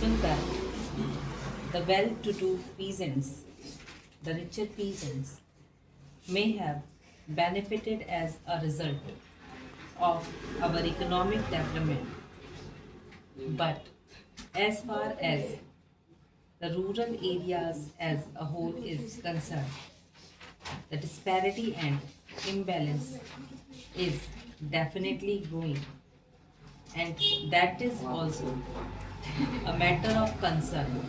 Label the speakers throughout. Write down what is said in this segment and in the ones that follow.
Speaker 1: possible that the well-to-do peasants, the richer peasants, may have benefited as a result of our economic development. But as far as the rural areas as a whole is concerned, the disparity and imbalance is definitely growing, and that is also a matter of concern.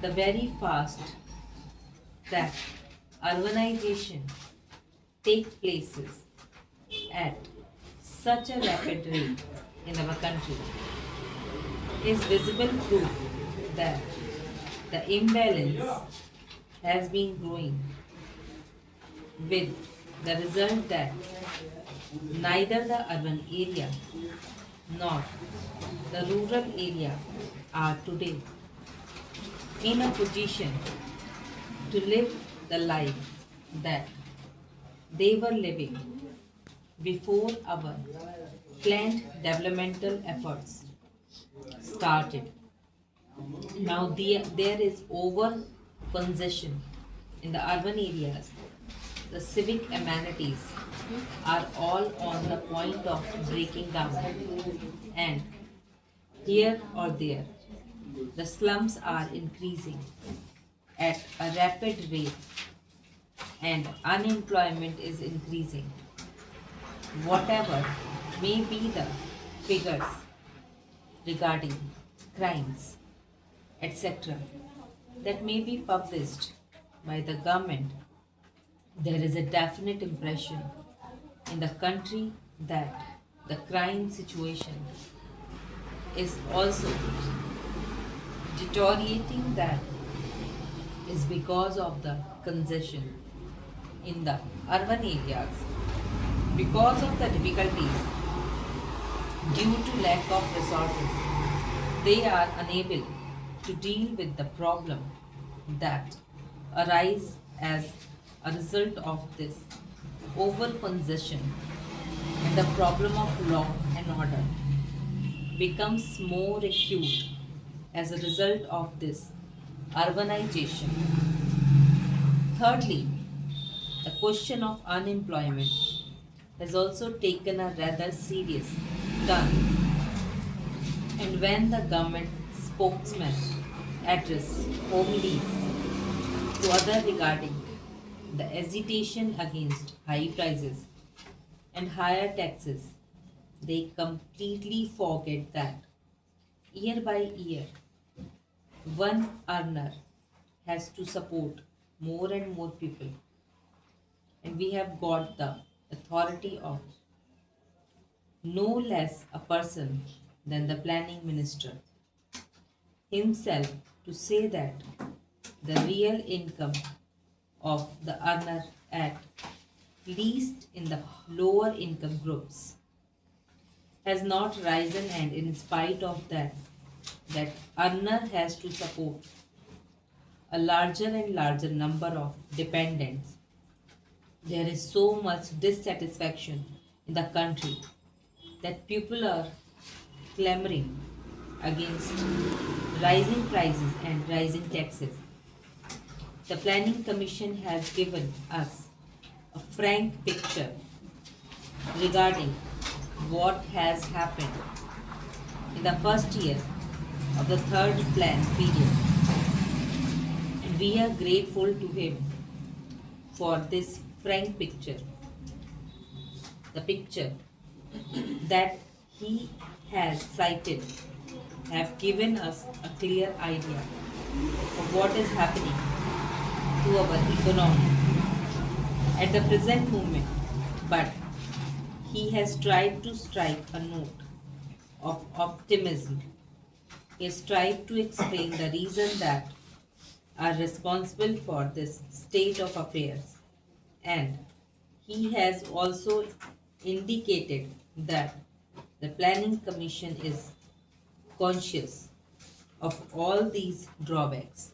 Speaker 1: The very fast that urbanization takes places at such a rapid rate in our country is visible proof that the imbalance has been growing, with the result that neither the urban area nor the rural area are today in a position to live the life that they were living before our planned developmental efforts started. Now there is over congestion in the urban areas. The civic amenities are all on the point of breaking down, and here or there, the slums are increasing at a rapid rate, and unemployment is increasing. Whatever may be the figures regarding crimes, etc., that may be published by the government, there is a definite impression in the country that the crime situation is also deteriorating. That is because of the congestion in the urban areas, because of the difficulties due to lack of resources. They are unable to deal with the problem that arise as a result of this over congestion, and the problem of law and order becomes more acute as a result of this urbanization. Thirdly, the question of unemployment has also taken a rather serious turn, and when the government spokesman addressed home lease to other regarding the agitation against high prices and higher taxes, they completely forget that year by year, one earner has to support more and more people, and we have got the authority of no less a person than the planning minister himself to say that the real income of the earner, at least in the lower income groups, has not risen, and in spite of that, that earner has to support a larger and larger number of dependents. There is so much dissatisfaction in the country that people are clamoring against rising prices and rising taxes. The Planning Commission has given us a frank picture regarding what has happened in the first year of the third plan period, and we are grateful to him for this frank picture. The picture that he has cited have given us a clear idea of what is happening to our economy at the present moment, but he has tried to strike a note of optimism. He has tried to explain the reason that are responsible for this state of affairs, and he has also indicated that the Planning Commission is conscious of all these drawbacks.